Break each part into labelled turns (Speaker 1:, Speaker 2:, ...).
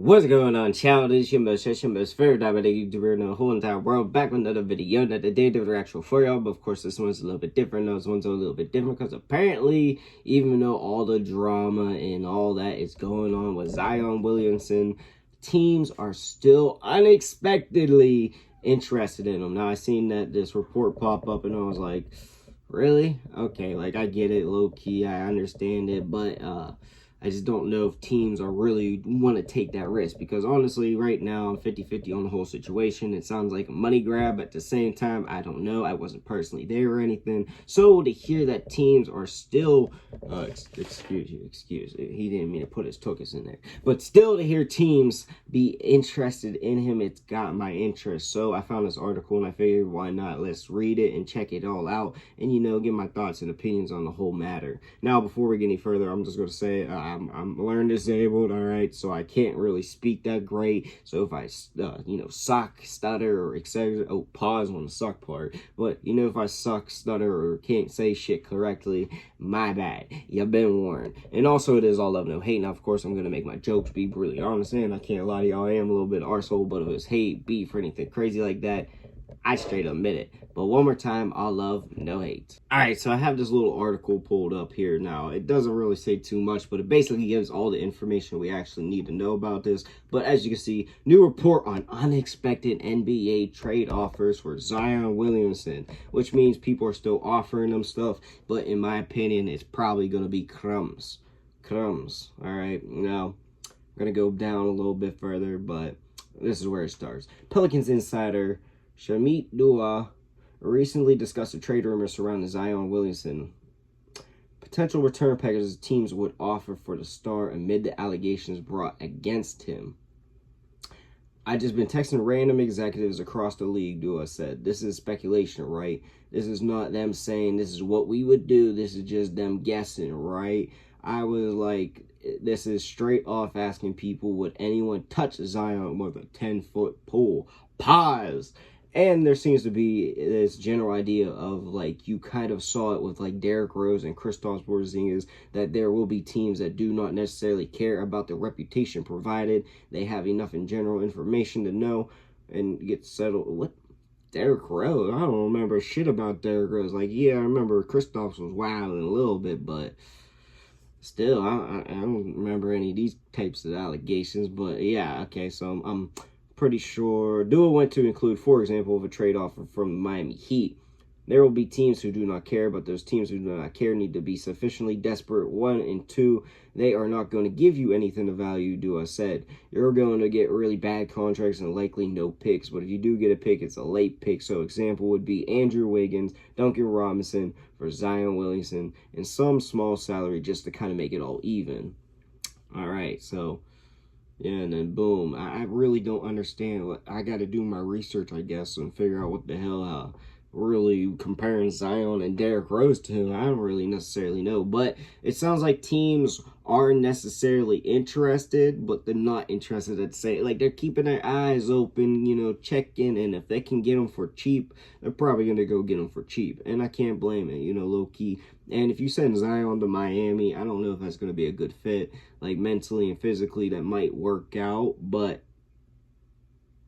Speaker 1: What's going on, child? It's your most favorite diabetic YouTuber in the whole entire world, back with another video. Not the day of the actual for y'all, but of course this one's a little bit different. Those ones are a little bit different because apparently, even though all the drama and all that is going on with Zion Williamson, teams are still unexpectedly interested in him. Now I seen that this report pop up and I was like, really? Okay, like I get it, low key, I understand it, but I just don't know if teams are really want to take that risk, because honestly, right now, I'm 50-50 on the whole situation. It sounds like a money grab. At the same time, I don't know. I wasn't personally there or anything. So to hear that teams are still, excuse me, he didn't mean to put his tuchus in there. But still to hear teams be interested in him, it's got my interest. So I found this article and I figured, why not? Let's read it and check it all out and, you know, get my thoughts and opinions on the whole matter. Now, before we get any further, I'm just going to say, I'm learning disabled, all right, so I can't really speak that great. So if I, suck, stutter, or etc. Oh, pause on the suck part. But, you know, if I suck, stutter, or can't say shit correctly, my bad. You've been warned. And also, it is all love, no hate. Now, of course, I'm going to make my jokes be really honest, and I can't lie to y'all, I am a little bit arsehole, but if it's hate, beef, or anything crazy like that, I straight admit it. But one more time, all love, no hate. Alright, so I have this little article pulled up here now. It doesn't really say too much, but it basically gives all the information we actually need to know about this. But as you can see, new report on unexpected NBA trade offers for Zion Williamson, which means people are still offering them stuff, but in my opinion, it's probably going to be crumbs. Crumbs. Alright, now, I'm going to go down a little bit further, but this is where it starts. Pelicans insider Shamit Dua recently discussed a trade rumor surrounding Zion Williamson. Potential return packages teams would offer for the star amid the allegations brought against him. I just been texting random executives across the league, Dua said. This is speculation, right? This is not them saying this is what we would do. This is just them guessing, right? I was like, this is straight off asking people, would anyone touch Zion with a 10-foot pole? Pause. And there seems to be this general idea of, like, you kind of saw it with, like, Derrick Rose and Kristaps Porzingis, that there will be teams that do not necessarily care about the reputation provided. They have enough in general information to know and get settled. What? Derrick Rose? I don't remember shit about Derrick Rose. Like, yeah, I remember Kristaps was wilding a little bit, but still, I don't remember any of these types of allegations. But, yeah, okay, so I'm pretty sure Dua went to include, for example, of a trade offer from the Miami Heat. There will be teams who do not care, but those teams who do not care need to be sufficiently desperate. 1 and 2, they are not going to give you anything of value, Dua said. You're going to get really bad contracts and likely no picks, but if you do get a pick, it's a late pick. So example would be Andrew Wiggins, Duncan Robinson for Zion Williamson, and some small salary just to kind of make it all even. All right, so yeah, and then boom. I really don't understand. I got to do my research, I guess, and figure out what the hell really comparing Zion and Derrick Rose to. I don't really necessarily know. But it sounds like teams are necessarily interested, but they're not interested at the same. Like, they're keeping their eyes open, you know, checking. And if they can get them for cheap, they're probably going to go get them for cheap. And I can't blame it, you know, low key. And if you send Zion to Miami, I don't know if that's going to be a good fit. Like, mentally and physically, that might work out. But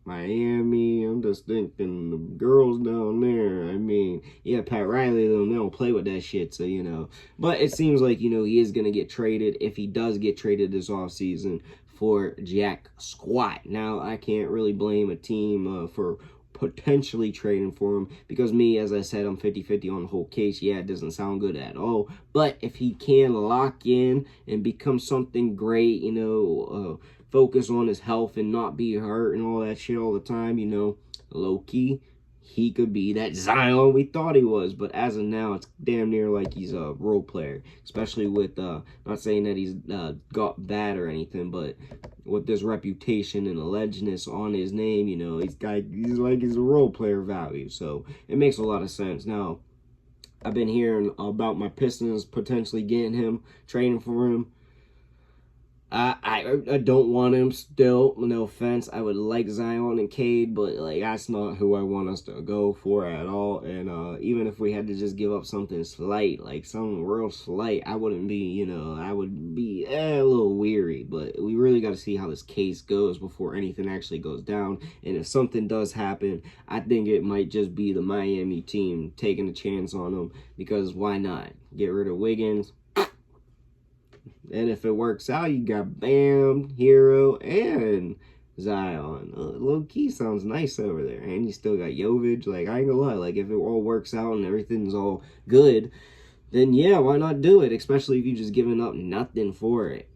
Speaker 1: Miami, I'm just thinking the girls down there. I mean, yeah, Pat Riley, they don't play with that shit, so, you know. But it seems like, you know, he is going to get traded, if he does get traded this offseason, for jack squat. Now, I can't really blame a team for potentially trading for him, because me, as I said, I'm 50-50 on the whole case. Yeah, it doesn't sound good at all, but if he can lock in and become something great, you know, focus on his health and not be hurt and all that shit all the time, you know, low-key, he could be that Zion we thought he was. But as of now, it's damn near like he's a role player, especially with, not saying that he's got bad or anything, but with this reputation and allegedness on his name, you know, he's a role player value. So it makes a lot of sense. Now, I've been hearing about my Pistons potentially getting him, trading for him. I don't want him still. No offense. I would like Zion and Cade, but like that's not who I want us to go for at all. And even if we had to just give up something slight, like some real slight, I wouldn't be, I would be a little weary. But we really got to see how this case goes before anything actually goes down. And if something does happen, I think it might just be the Miami team taking a chance on them, because why not? Get rid of Wiggins. And if it works out, you got Bam, Hero, and Zion. Low key sounds nice over there. And you still got Jovic. Like, I ain't gonna lie. Like, if it all works out and everything's all good, then yeah, why not do it? Especially if you just giving up nothing for it.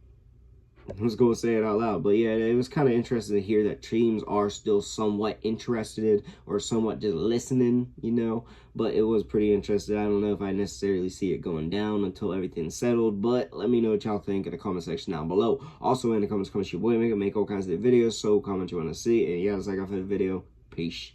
Speaker 1: I was going to say it out loud, but yeah, it was kind of interesting to hear that teams are still somewhat interested or somewhat just listening, but it was pretty interesting. I don't know if I necessarily see it going down until everything's settled, but let me know what y'all think in the comment section down below. Also in the comments, your boy make all kinds of videos, so comment you want to see, and yeah, that's like I for the video. Peace.